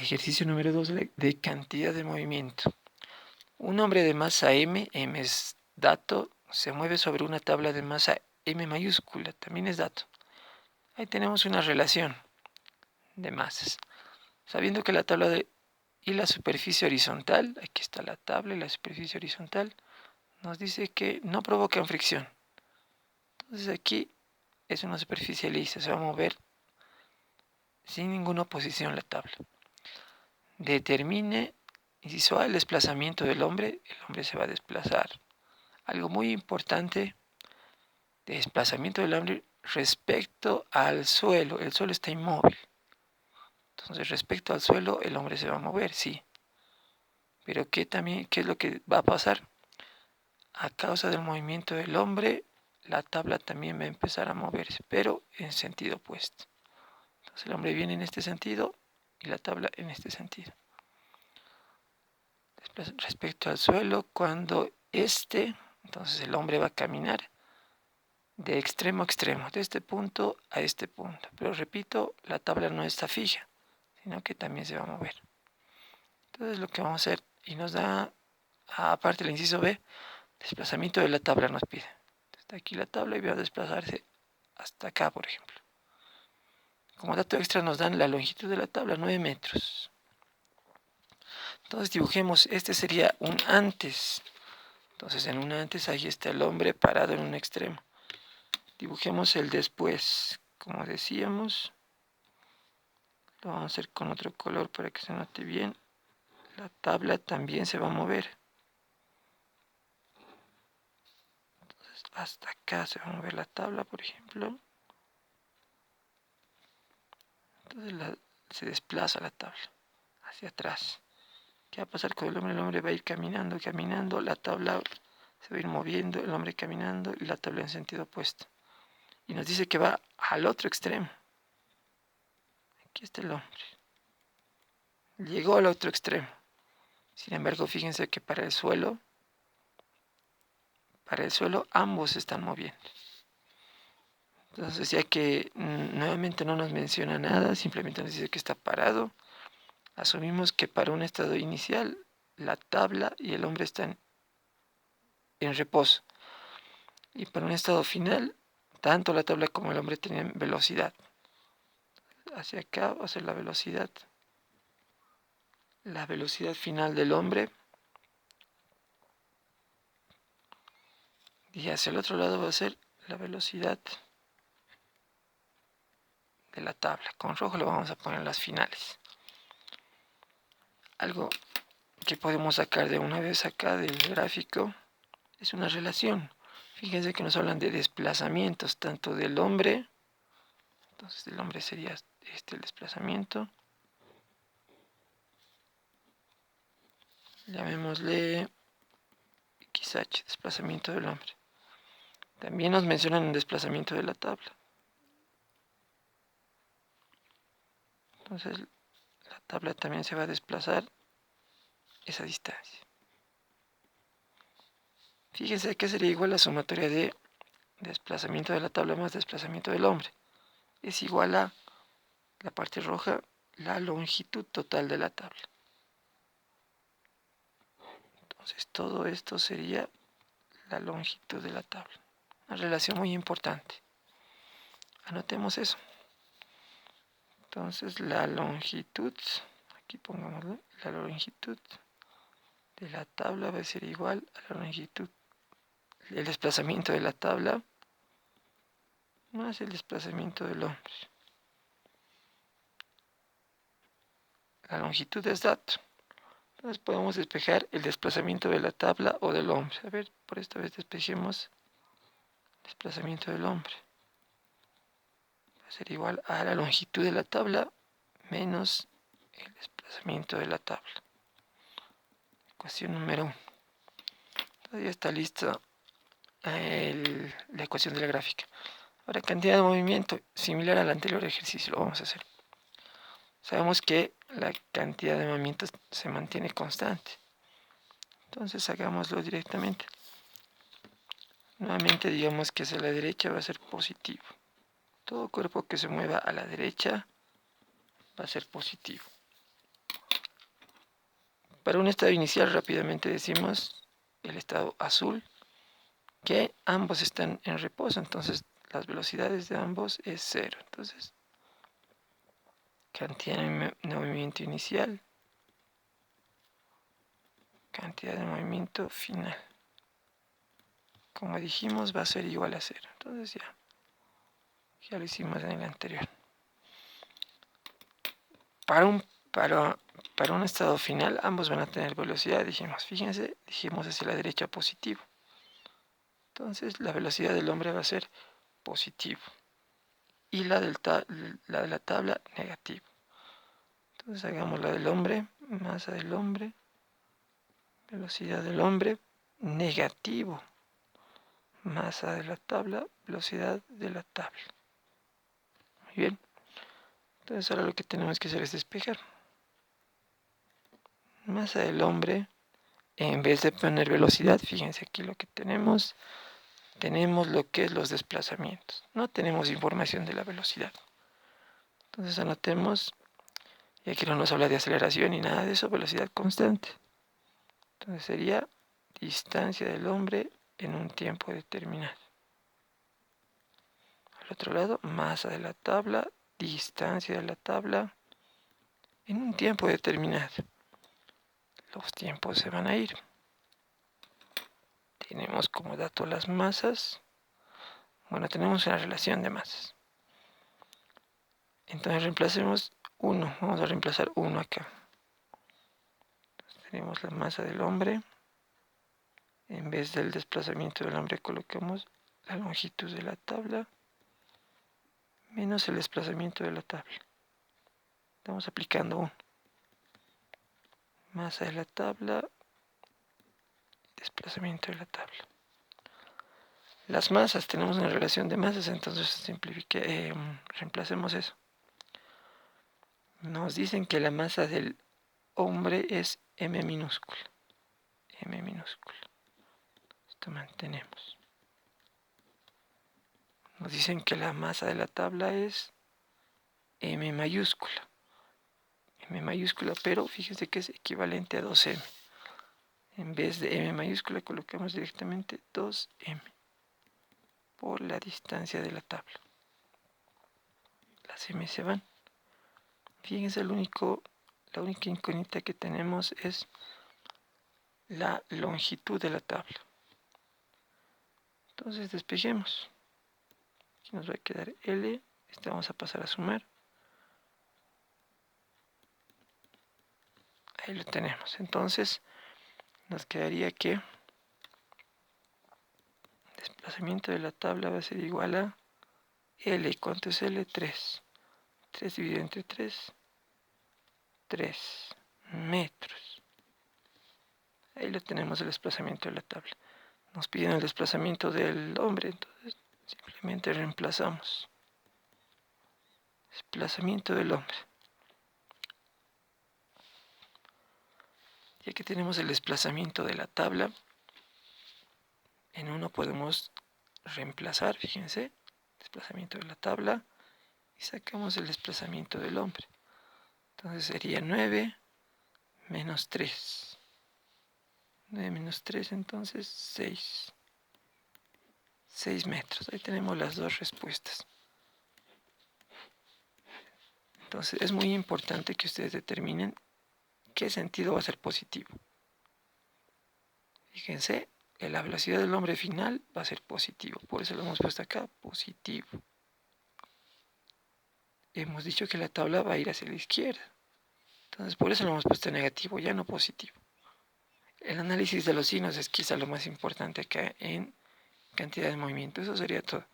Ejercicio número 2 de cantidad de movimiento. Un hombre de masa M, M es dato, se mueve sobre una tabla de masa M mayúscula, también es dato. Ahí tenemos una relación de masas. Sabiendo que la tabla y la superficie horizontal, aquí está la tabla y la superficie horizontal, nos dice que no provocan fricción. Entonces aquí es una superficie lisa, se va a mover sin ninguna oposición la tabla. Determine, inciso A, el desplazamiento del hombre. El hombre se va a desplazar. Algo muy importante, desplazamiento del hombre respecto al suelo. El suelo está inmóvil. Entonces, respecto al suelo, el hombre se va a mover, sí. Pero ¿qué es lo que va a pasar? A causa del movimiento del hombre, la tabla también va a empezar a moverse, pero en sentido opuesto. Entonces, el hombre viene en este sentido y la tabla en este sentido. Respecto al suelo, cuando entonces el hombre va a caminar de extremo a extremo, de este punto a este punto. Pero repito, la tabla no está fija, sino que también se va a mover. Entonces lo que vamos a hacer, y nos da, aparte el inciso B, desplazamiento de la tabla nos pide. Está aquí la tabla y va a desplazarse hasta acá, por ejemplo. Como dato extra nos dan la longitud de la tabla, 9 metros. Entonces dibujemos, este sería un antes. Entonces en un antes ahí está el hombre parado en un extremo. Dibujemos el después. Como decíamos, lo vamos a hacer con otro color para que se note bien. La tabla también se va a mover. Entonces hasta acá se va a mover la tabla, por ejemplo. Entonces se desplaza la tabla hacia atrás. ¿Qué va a pasar con el hombre? El hombre va a ir caminando, caminando, la tabla se va a ir moviendo, el hombre caminando y la tabla en sentido opuesto. Y nos dice que va al otro extremo. Aquí está el hombre. Llegó al otro extremo. Sin embargo, fíjense que para el suelo ambos se están moviendo. Entonces, ya que nuevamente no nos menciona nada, simplemente nos dice que está parado, asumimos que para un estado inicial la tabla y el hombre están en reposo. Y para un estado final, tanto la tabla como el hombre tienen velocidad. Hacia acá va a ser la velocidad. La velocidad final del hombre. Y hacia el otro lado va a ser la velocidad de la tabla. Con rojo lo vamos a poner en las finales. Algo que podemos sacar de una vez acá del gráfico es una relación. Fíjense que nos hablan de desplazamientos tanto del hombre. Entonces del hombre sería el desplazamiento. Llamémosle XH, desplazamiento del hombre. También nos mencionan un desplazamiento de la tabla. Entonces la tabla también se va a desplazar esa distancia. Fíjense que sería igual a la sumatoria de desplazamiento de la tabla más desplazamiento del hombre. Es igual a la parte roja, la longitud total de la tabla. Entonces todo esto sería la longitud de la tabla. Una relación muy importante. Anotemos eso. Entonces la longitud, aquí pongámoslo, la longitud de la tabla va a ser igual a la longitud, el desplazamiento de la tabla más el desplazamiento del hombre. La longitud es dato. Entonces podemos despejar el desplazamiento de la tabla o del hombre. A ver, por esta vez despejemos el desplazamiento del hombre. Va a ser igual a la longitud de la tabla menos el desplazamiento de la tabla. Ecuación número 1. Todavía está lista la ecuación de la gráfica. Ahora, cantidad de movimiento, similar al anterior ejercicio, lo vamos a hacer. Sabemos que la cantidad de movimientos se mantiene constante. Entonces hagámoslo directamente. Nuevamente digamos que hacia la derecha va a ser positivo. Todo cuerpo que se mueva a la derecha va a ser positivo. Para un estado inicial rápidamente decimos el estado azul, que ambos están en reposo, entonces las velocidades de ambos es 0. Entonces, cantidad de movimiento inicial, cantidad de movimiento final. Como dijimos, va a ser igual a 0. Entonces ya lo hicimos en el anterior. Para un estado final, ambos van a tener velocidad, dijimos. Fíjense, dijimos hacia la derecha positivo. Entonces, la velocidad del hombre va a ser positivo. Y la de la tabla, negativo. Entonces, hagamos la del hombre, masa del hombre, velocidad del hombre, negativo. Masa de la tabla, velocidad de la tabla. Muy bien. Entonces, ahora lo que tenemos que hacer es despejar. Masa del hombre, en vez de poner velocidad, fíjense aquí lo que tenemos lo que es los desplazamientos. No tenemos información de la velocidad. Entonces anotemos, y aquí no nos habla de aceleración ni nada de eso, velocidad constante. Entonces sería distancia del hombre en un tiempo determinado. Al otro lado, masa de la tabla, distancia de la tabla en un tiempo determinado. Los tiempos se van a ir. Tenemos como dato las masas. Bueno, tenemos una relación de masas. Entonces reemplacemos 1. Vamos a reemplazar 1 acá. Entonces, tenemos la masa del hombre. En vez del desplazamiento del hombre colocamos la longitud de la tabla menos el desplazamiento de la tabla. Estamos aplicando 1. Masa de la tabla, desplazamiento de la tabla. Las masas, tenemos una relación de masas, entonces reemplacemos eso. Nos dicen que la masa del hombre es m minúscula. M minúscula. Esto mantenemos. Nos dicen que la masa de la tabla es m mayúscula. M mayúscula, pero fíjense que es equivalente a 2m. En vez de m mayúscula colocamos directamente 2m por la distancia de la tabla. Las m se van. Fíjense, la única incógnita que tenemos es la longitud de la tabla. Entonces despejemos. Aquí nos va a quedar L. Este vamos a pasar a sumar. Ahí lo tenemos. Entonces nos quedaría que desplazamiento de la tabla va a ser igual a L. ¿Cuánto es L? 3. 3 dividido entre 3. 3 metros. Ahí lo tenemos, el desplazamiento de la tabla. Nos piden el desplazamiento del hombre, entonces simplemente reemplazamos. Desplazamiento del hombre. Ya que tenemos el desplazamiento de la tabla, en uno podemos reemplazar, fíjense, desplazamiento de la tabla, y sacamos el desplazamiento del hombre. Entonces sería 9 menos 3. 9 menos 3, entonces 6. 6 metros. Ahí tenemos las dos respuestas. Entonces es muy importante que ustedes determinen qué sentido va a ser positivo. Fíjense, la velocidad del hombre final va a ser positivo. Por eso lo hemos puesto acá, positivo. Hemos dicho que la tabla va a ir hacia la izquierda. Entonces por eso lo hemos puesto negativo, ya no positivo. El análisis de los signos es quizá lo más importante acá en cantidad de movimiento. Eso sería todo.